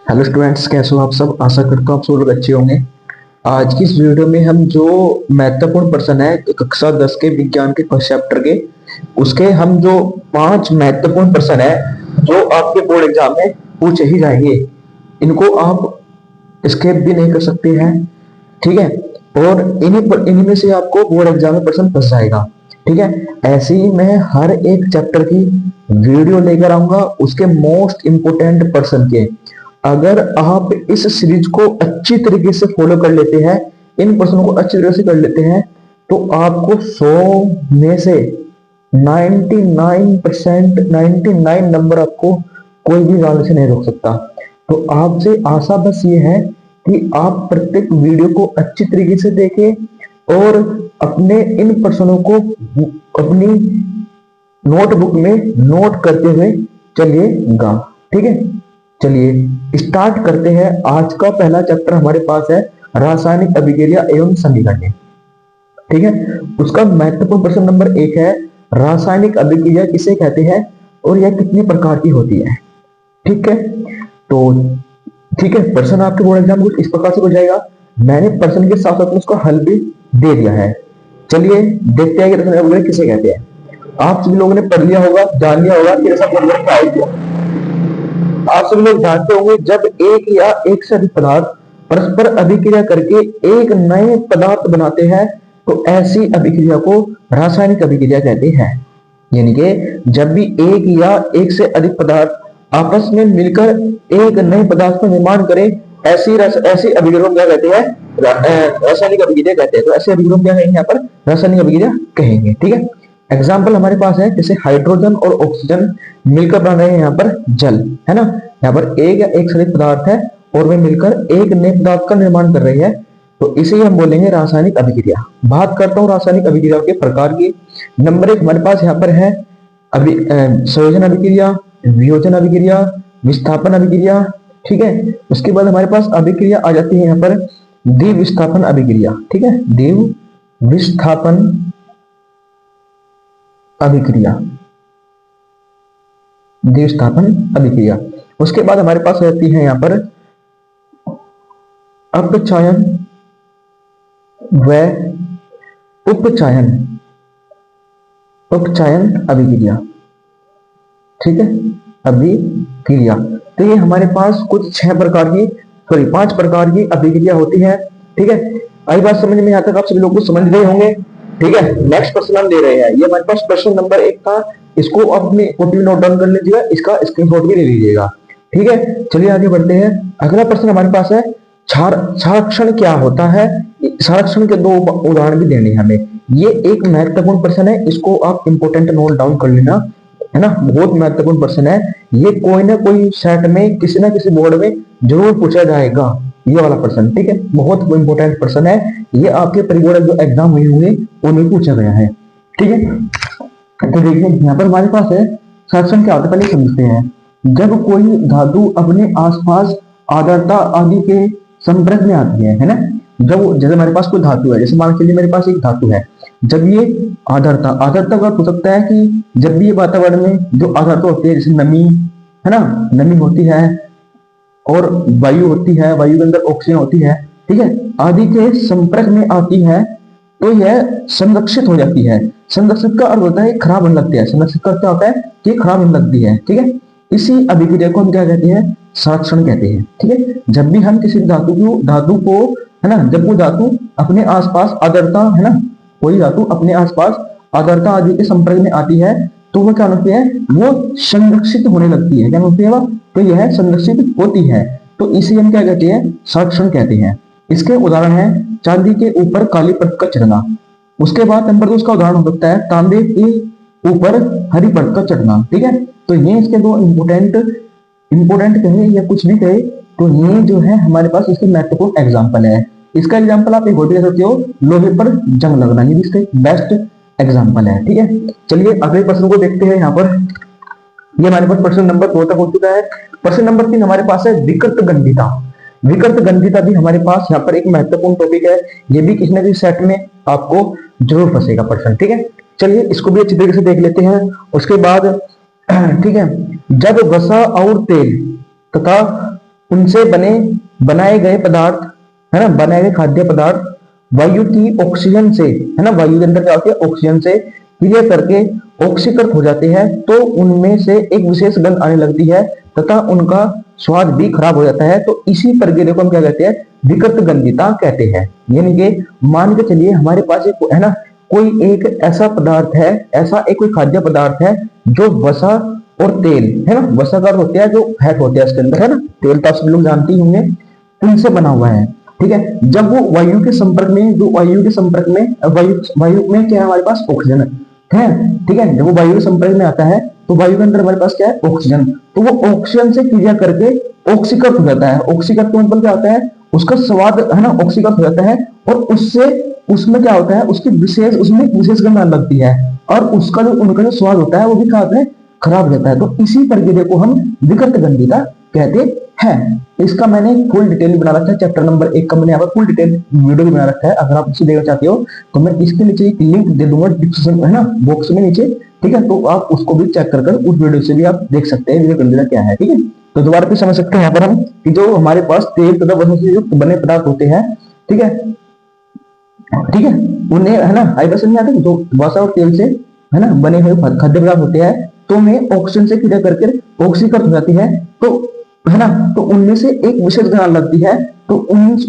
Hello students, कैसे हो आप सब। आशा करता हूँ आप सब लोग अच्छे होंगे। आज की इस वीडियो में हम जो महत्वपूर्ण प्रश्न है कक्षा 10 के विज्ञान के फर्स्ट चैप्टर के, उसके हम जो 5 महत्वपूर्ण प्रश्न है जो आपके बोर्ड एग्जाम में पूछे ही जाएंगे, इनको आप स्किप भी नहीं कर सकते हैं। ठीक है। और इन्हीं में से आपको बोर्ड एग्जाम में प्रश्न फंस जाएगा। ठीक है। ऐसे ही मैं हर एक चैप्टर की वीडियो लेकर आऊंगा उसके मोस्ट इंपोर्टेंट पर्सन के। अगर आप इस सीरीज को अच्छी तरीके से फॉलो कर लेते हैं, इन प्रश्नों को अच्छी तरह से कर लेते हैं, तो आपको 100 में से 99% 99 नंबर आपको कोई भी जान से नहीं रोक सकता। तो आपसे आशा बस ये है कि आप प्रत्येक वीडियो को अच्छी तरीके से देखें और अपने इन प्रश्नों को अपनी नोटबुक में नोट करते हुए चलिएगा। ठीक है। चलिए स्टार्ट करते हैं। आज का पहला चैप्टर हमारे पास है रासायनिक अभिक्रिया एवं समीकरण। ठीक है। उसका महत्वपूर्ण प्रश्न नंबर 1 है, रासायनिक अभिक्रिया किसे कहते हैं और यह कितनी प्रकार की होती है। ठीक है। तो ठीक है, प्रश्न आपके बोर्ड एग्जाम कुछ इस प्रकार से हो जाएगा। मैंने प्रश्न के साथ साथ उसका हल भी दे दिया है। चलिए देखते हैं कि रासायनिक अभिक्रिया किसे कहते हैं। आप सभी लोगों ने पढ़ लिया होगा, जान लिया होगा कि रासायनिक अभिक्रिया क्या होती है। आप सभी लोग जानते होंगे जब एक या एक से अधिक पदार्थ परस्पर अभिक्रिया करके एक नए पदार्थ बनाते हैं तो ऐसी अभिक्रिया को रासायनिक अभिक्रिया कहते हैं। यानी कि जब भी एक या एक से अधिक पदार्थ आपस में मिलकर एक नए पदार्थ का निर्माण करें, ऐसी अभिक्रिया को क्या कहते हैं, रासायनिक अभिक्रिया कहते हैं। तो ऐसी अभिक्रिया क्या कहेंगे, यहाँ पर रासायनिक अभिक्रिया कहेंगे। ठीक है। एग्जाम्पल हमारे पास है, जैसे हाइड्रोजन और ऑक्सीजन मिलकर बना रहे हैं यहाँ पर जल, है ना। यहाँ पर एक या एक से अधिक पदार्थ है और वे मिलकर एक नए पदार्थ का निर्माण कर रहे हैं, तो इसे हम बोलेंगे रासायनिक अभिक्रिया। बात करता हूँ रासायनिक अभिक्रिया के प्रकार की। नंबर 1 हमारे पास यहाँ पर है संयोजन अभिक्रिया, वियोजन अभिक्रिया, विस्थापन अभिक्रिया। ठीक है। उसके बाद हमारे पास अभिक्रिया आ जाती है यहाँ पर द्विविस्थापन अभिक्रिया। ठीक है, द्विविस्थापन अभिक्रिया, द्विस्थापन अभिक्रिया। उसके बाद हमारे पास रहती है यहाँ पर अपचयन व उपचयन, उपचयन अभिक्रिया। ठीक है, अभिक्रिया। तो ये हमारे पास कुछ 6 प्रकार की, सॉरी 5 प्रकार की अभिक्रिया होती है। ठीक है। आई बात समझ में, यहां तक आप सभी लोग को समझ रहे होंगे। ठीक है। नेक्स्ट प्रश्न हम ले रहे हैं, ये हमारे पास प्रश्न नंबर 1 था। इसको अपनी कॉपी में नोट डाउन कर लीजिएगा, इसका स्क्रीनशॉट भी ले लीजिएगा। ठीक है। चलिए आगे बढ़ते हैं। अगला प्रश्न हमारे पास है क्षारक्षण क्या होता है। क्षारक्षण के 2 उदाहरण भी देने हैं हमें। ये एक महत्वपूर्ण प्रश्न है, इसको आप इंपोर्टेंट नोट डाउन कर लेना, है ना। बहुत महत्वपूर्ण प्रश्न है ये, कोई ना कोई सेट में किसी ना किसी बोर्ड में जरूर पूछा जाएगा ये वाला प्रश्न। ठीक है, बहुत इंपोर्टेंट प्रश्न है ये, आपके प्री बोर्ड जो एग्जाम हुए होंगे उनमें पूछा गया है। ठीक है। तो देखिए यहाँ पर हमारे पास है क्षारक्षण क्या होता है, पहले समझते हैं। जब कोई धातु अपने आसपास आर्द्रता आदि के संपर्क में आती है ना। जब जैसे हमारे पास कोई धातु है, जैसे मान के लिए मेरे पास एक धातु है, जब ये आर्द्रता आर्द्रता का हो सकता है कि जब भी ये वातावरण में जो आर्द्रता होती है, जैसे नमी, है ना, नमी होती है और वायु होती है, वायु के अंदर ऑक्सीजन होती है, ठीक है, आदि के संपर्क में आती है तो यह संरक्षित हो जाती है। संरक्षित का अर्थ होता है खराब होने लगती है। संरक्षित का अर्थ होता है कि खराब होने लगती है। ठीक है। इसी अभिक्रिया को हम क्या कहते हैं, क्षारक्षण कहते हैं। ठीक है। जब भी हम किसी धातु को, है ना, जब वो धातु अपने आसपास आर्द्रता, है ना, कोई धातु अपने आसपास आर्द्रता आदि के संपर्क में आती है तो वो क्या होती है, वो संरक्षित होने लगती है। क्या होती है वो, तो यह संरक्षित होती है। तो इसे हम क्या कहते हैं, क्षारक्षण कहते हैं। इसके उदाहरण है चांदी के ऊपर काली परत का चढ़ना। उसके बाद नंबर 2 उसका उदाहरण हो सकता है तांबे के ऊपर हरी परत का चढ़ना। ठीक है। तो ये इसके 2 इंपोर्टेंट कहे या कुछ भी कहे, तो ये जो है हमारे पास इसके महत्वपूर्ण एग्जाम्पल है। इसका एग्जाम्पल आप एक और कह सकते हो, लोहे पर जंग लगना, ये भी इसके बेस्ट एग्जाम्पल है। ठीक है। चलिए अगले प्रश्न को देखते हैं। यहाँ पर ये हमारे पास प्रश्न नंबर 2 तक हो चुका है। प्रश्न नंबर 3 हमारे पास है विकृत गंधिता। विकृत गंधिता भी हमारे पास यहाँ पर एक महत्वपूर्ण टॉपिक है। ये भी किसी न किसी सेट में आपको जरूर फंसेगा प्रश्न। ठीक है। चलिए इसको भी अच्छी तरीके से देख लेते हैं। उसके बाद ठीक है, जब वसा और तेल तथा उनसे बनाए गए पदार्थ, है ना, बनाए गए खाद्य पदार्थ वायु की ऑक्सीजन से, है ना, वायु के अंदर क्या होती है, ऑक्सीजन से क्रिया करके ऑक्सीकृत हो जाते हैं, तो उनमें से एक विशेष गंध आने लगती है तथा उनका स्वाद भी खराब हो जाता है। तो इसी प्रक्रिया को हम क्या कहते हैं, विकृत गंधिता कहते हैं। यानी कि मान के चलिए हमारे पास एक, है ना, कोई एक ऐसा पदार्थ है, ऐसा एक कोई खाद्य पदार्थ है जो वसा और तेल, है ना, वसा का होता है जो फैट होते हैं इसके अंदर, है ना, तेल तो आप सब लोग जानते ही होंगे, उनसे बना हुआ है। ठीक है, जब वो वायु के संपर्क में, जो वायु के संपर्क में, वायु में क्या है हमारे पास, ऑक्सीजन है। ठीक है, जब वो वायु के संपर्क में आता है तो वायु के अंदर हमारे पास क्या है, ऑक्सीजन। तो वो ऑक्सीजन से क्रिया करके ऑक्सीकृत हो जाता है। ऑक्सीकृत का मतलब क्या होता है, उसका स्वाद, है ना, ऑक्सीकृत हो जाता है और उससे उसमें क्या होता है, उसकी विशेष, उसमें विशेष गंध आने लगती है और उसका जो, उनका जो स्वाद होता है वो भी क्या होता है, खराब रहता है। तो इसी प्रक्रिया को हम विकृत गंधिता कहते हैं। इसका मैंने फुल डिटेल बना रखा है, चैप्टर नंबर 1 का मैंने यहाँ पर फुल डिटेल वीडियो भी बना रखा है। अगर आप उसे देखना चाहते हो तो मैं इसके नीचे एक लिंक दे दूंगा डिस्क्रिप्शन, है ना, बॉक्स में नीचे। ठीक है, तो आप उसको भी चेक कर उस वीडियो से भी आप देख सकते हैं विकृत गंधिता क्या है। ठीक है, तो दोबारा फिर समझ सकते हैं यहाँ पर हम कि जो हमारे पास तेल तथा वसा से युक्त बने पदार्थ होते हैं, ठीक है, ठीक है, उन्हें, है ना, हाई प्रेशर में आते हैं, जो वसा और तेल से, है ना, बने हुए खाद्य पदार्थ होते हैं, तो में ऑक्सीजन से क्रिया करके ऑक्सीकृत हो जाती है, तो, है ना, तो उनमें से एक विशेष गंध लगती है, तो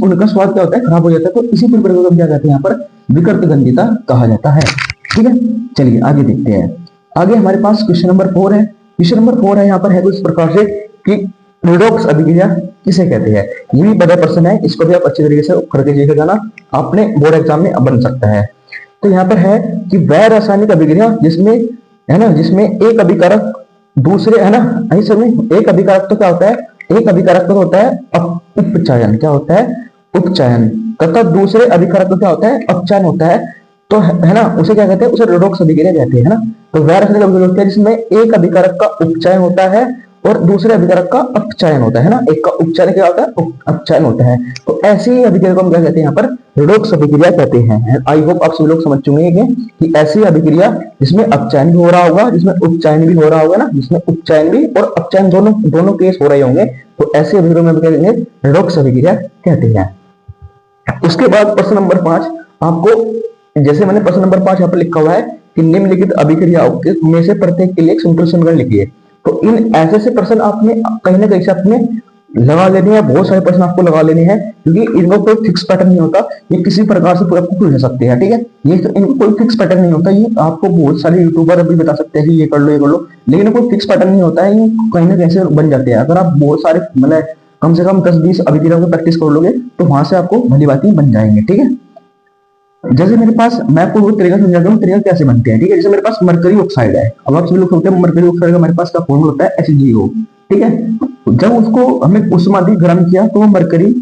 उनका स्वाद क्या होता है, खराब हो जाता है। तो इसी प्रकार को क्या कहते हैं, यहाँ पर विकृत गंधिता कहा जाता है। ठीक है, चलिए आगे देखते हैं। आगे हमारे पास क्वेश्चन नंबर 4 है। क्वेश्चन नंबर 4 है, यहाँ पर है कुछ प्रकार से कि रिडॉक्स अभिक्रिया किसे कहते हैं। ये भी बड़ा प्रश्न है, इसको भी आप अच्छी तरीके से करके देख जाना, अपने बोर्ड एग्जाम में बन सकता है। तो यहाँ पर है कि वह रासायनिक अभिक्रिया जिसमें, है ना, जिसमें एक अभिकारक दूसरे, है ना, ऐसे में एक अभिकारक तो क्या होता है, एक अभिकारक तो होता है उपचयन, क्या होता है, उपचयन, तथा दूसरे अभिकारक तो क्या होता है, अपचयन होता है। तो है ना, उसे क्या कहते हैं, उसे रिडॉक्स अभिक्रिया कहते हैं, है ना। तो वह रासायनिक अभिक्रिया होती है जिसमें एक अभिकारक का उपचयन होता है और दूसरे अभिकारक का अपचयन होता है ना, एक का उपचयन क्या होता है, अपचयन होता है। तो ऐसी अभिक्रिया को हम क्या कहते हैं, यहाँ पर रिडॉक्स अभिक्रिया कहते हैं। आई होप आप सभी लोग समझ चुके हैं कि ऐसी अभिक्रिया जिसमें अपचयन भी हो रहा होगा, जिसमें उपचयन भी हो रहा होगा ना, जिसमें उपचयन भी और अपचयन दोनों केस हो रहे होंगे, तो ऐसी अभिक्रिया में क्या कहेंगे, रिडॉक्स अभिक्रिया कहते हैं। उसके बाद प्रश्न नंबर 5, आपको जैसे मैंने प्रश्न नंबर 5 यहाँ पर लिखा हुआ है कि निम्नलिखित अभिक्रियाओं में से प्रत्येक के लिए एक संतुलन समीकरण लिखिए। तो इन ऐसे प्रश्न आपने कहीं ना कहीं से आपने लगा लेने हैं, बहुत सारे प्रश्न आपको लगा लेने हैं, क्योंकि इनका कोई फिक्स पैटर्न नहीं होता, ये किसी प्रकार से पूरा पूछ सकते हैं। ठीक है, ये तो इनका कोई फिक्स पैटर्न नहीं होता, ये आपको बहुत सारे यूट्यूबर अभी बता सकते हैं कि ये कर लो, ये कर लो, लेकिन कोई फिक्स पैटर्न नहीं होता है, ये कहीं ना कहीं से बन जाते हैं। अगर आप बहुत सारे, मतलब कम से कम 10-20 अभिक्रियाओं की प्रैक्टिस कर लोगे तो वहां से आपको भली बातें बन जाएंगे। ठीक है, जैसे मेरे पास, मैं आपको वो तरीका समझाता हूँ, तरीका कैसे बनते हैं। ठीक है, जैसे मेरे पास मरकरी ऑक्साइड है, अब आप सभी लोग सोचते हैं मरकरी ऑक्साइड का मेरे पास का फॉर्मूला होता है HgO। ठीक है, जब उसको हमने उष्मा दी, गर्म किया, तो वो मरकरी,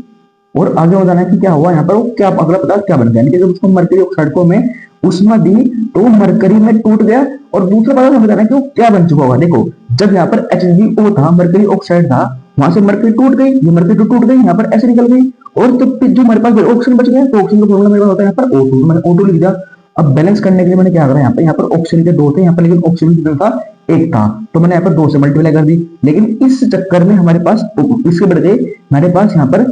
और आगे बताना है कि क्या हुआ यहाँ पर, क्या अगला पदार्थ क्या बन गया। जब उसको मरकरी ऑक्साइड को हमें उष्मा दी तो वो मरकरी में टूट गया, और दूसरा पदार्थ हमें बताना है कि वो क्या बन चुका होगा। देखो, जब यहाँ पर HgO था, मरकरी ऑक्साइड था, वहां से मरकरी टूट गई, ये मरकरी टूट गई, यहाँ पर ऐसे निकल गई, और तो जो हमारे पास ऑक्सीजन बच गया, तो ऑक्सीजन का फॉर्मूला मेरे पास होता है यहाँ पर O2, तो मैंने O2 लिख दिया। अब बैलेंस करने के लिए मैंने क्या करा, यहाँ पर ऑक्सीजन के 2 थे यहाँ पर, लेकिन ऑक्सीजन कितना था, 1 था, तो मैंने यहाँ पर 2 से मल्टीप्लाई कर दी। लेकिन इस चक्कर में हमारे पास इसके बढ़ गए, हमारे पास यहाँ पर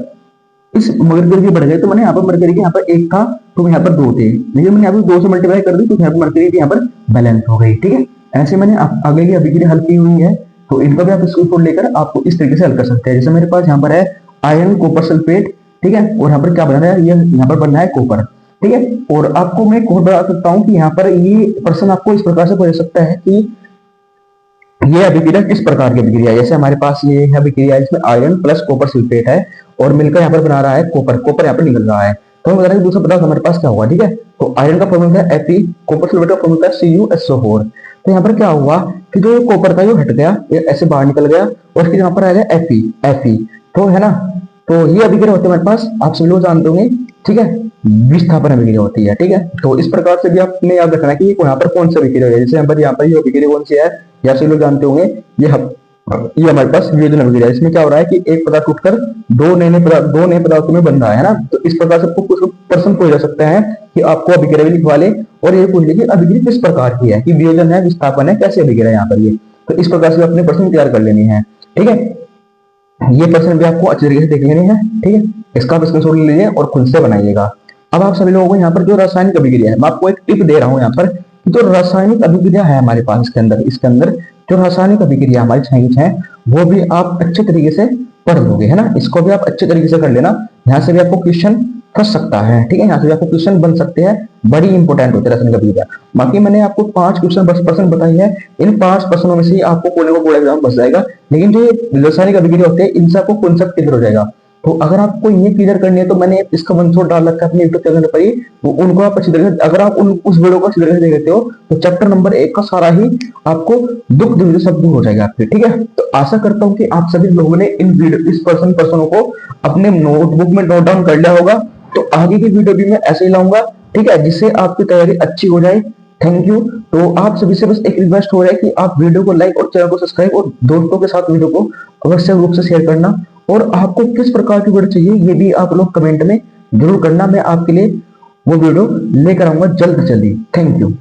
इस मरकरी के बढ़ गए, तो मैंने यहाँ पर मरकरी के यहाँ पर 1 था, तो यहाँ पर 2 थे, लेकिन मैंने यहाँ पर 2 से मल्टीप्लाई कर दी, तो यहाँ पर मरकरी की यहाँ पर बैलेंस हो गई। ठीक है, ऐसे मैंने आगे की अभिक्रिया हल की हुई है, तो इनका भी आप स्क्रीनशॉट लेकर आपको इस तरीके से हल कर सकते हैं। जैसे मेरे पास यहाँ पर है आयरन कॉपर सल्फेट, ठीक है, और यहाँ पर क्या बना है, ये यहाँ पर बनना है कॉपर। ठीक है, और आपको मैं एक और बता सकता हूँ कि यहाँ पर ये प्रश्न आपको इस प्रकार से पूछ सकता है कि ये अभिक्रिया किस प्रकार की अभिक्रिया है। जैसे हमारे पास ये अभिक्रिया है, इसमें आयरन प्लस कॉपर सल्फेट है और मिलकर यहाँ पर बना रहा है कॉपर, कॉपर यहाँ पर निकल रहा है, तो हम बता रहे हैं दूसरा पदार्थ हमारे पास क्या होगा। ठीक है, तो आयरन का फॉर्मूला है Fe, कॉपर सल्फेट का फॉर्मूला है CuSO4। तो यहाँ पर क्या हुआ कि जो कॉपर था, ये हट गया, ये ऐसे बाहर निकल गया, और फिर यहाँ पर आ गया Fe, तो है ना, तो ये अभिक्रिया होती है हमारे पास, आप सभी लोग जानते होंगे। ठीक है, विस्थापन अभिक्रिया होती है। ठीक है, तो इस प्रकार से भी आपने याद रखना है कि यहाँ पर कौन सा अभिक्रिया है। जैसे यहाँ पर ये अभिक्रिया कौन सी है, या सभी लोग जानते होंगे, ये हमारे पास वियोजन अभिक्रिया है। इसमें क्या हो रहा है कि एक पदार्थ टूटकर दो नए पदार्थों में बन रहा है ना। तो इस प्रकार से आपको कुछ प्रश्न पूछा जा सकता है कि आपको अभिक्रिया भी लिखवा ले और ये पूछ ले कि अभिक्रिया किस प्रकार की है, कि वियोजन है, विस्थापन है, कैसे अभिक्रिया है यहाँ पर ये। तो इस प्रकार से अपने प्रश्न तैयार कर लेने हैं। ठीक है, ये पर्सन भी आपको अच्छी तरीके से देख लेने हैं, ठीक है। इसका आप स्क्रीनशॉट ले लीजिए और खुद से बनाइएगा। अब आप सभी लोगों को यहाँ पर जो रासायनिक अभिक्रिया है, मैं आपको एक टिप दे रहा हूँ यहाँ पर, जो रासायनिक अभिक्रिया है हमारे पास इसके अंदर जो रासायनिक अभिक्रिया हमारी छह है, वो भी आप अच्छे तरीके से पढ़ लोगे, है ना। इसको भी आप अच्छे तरीके से कर लेना, यहाँ से भी आपको क्वेश्चन फंस सकता है, ठीक है। यहाँ से भी आपको क्वेश्चन बन सकते हैं, बड़ी इंपॉर्टेंट होते हैं रासायनिक अभिक्रिया। बाकी मैंने आपको 5 क्वेश्चन 10% बताई है, इन 5 पर्सनों में से आपको कोई ना कोई एग्जाम बच जाएगा। लेकिन जो रासायनिक अभिक्रिया होते हैं, इनसे आपको कॉन्सेप्ट क्लियर हो जाएगा। तो अगर आपको ये क्लियर करनी है, तो मैंने इसका वन शॉट डाल रखा है अपने यूट्यूब चैनल पर ही, तो उनको आप अच्छी तरह से, अगर आप उस वीडियो को अच्छी तरह से देख लेते हो, तो चैप्टर नंबर 1 का सारा ही आपको दुख दर्द सब दूर हो जाएगा आपके, ठीक है। तो आशा करता हूँ कि आप सभी लोगों ने इस पर्सनों को अपने नोटबुक में नोट डाउन कर लिया होगा। तो आगे की वीडियो भी मैं ऐसे ही लाऊंगा, ठीक है, जिससे आपकी तैयारी अच्छी हो जाए। Thank you. तो आप सभी से बस एक रिक्वेस्ट हो रहा है कि आप वीडियो को लाइक और चैनल को सब्सक्राइब और दोस्तों के साथ वीडियो को अवश्य रूप से शेयर करना। और आपको किस प्रकार की वीडियो चाहिए, ये भी आप लोग कमेंट में जरूर करना। मैं आपके लिए वो वीडियो लेकर आऊंगा जल्द से जल्दी। Thank you.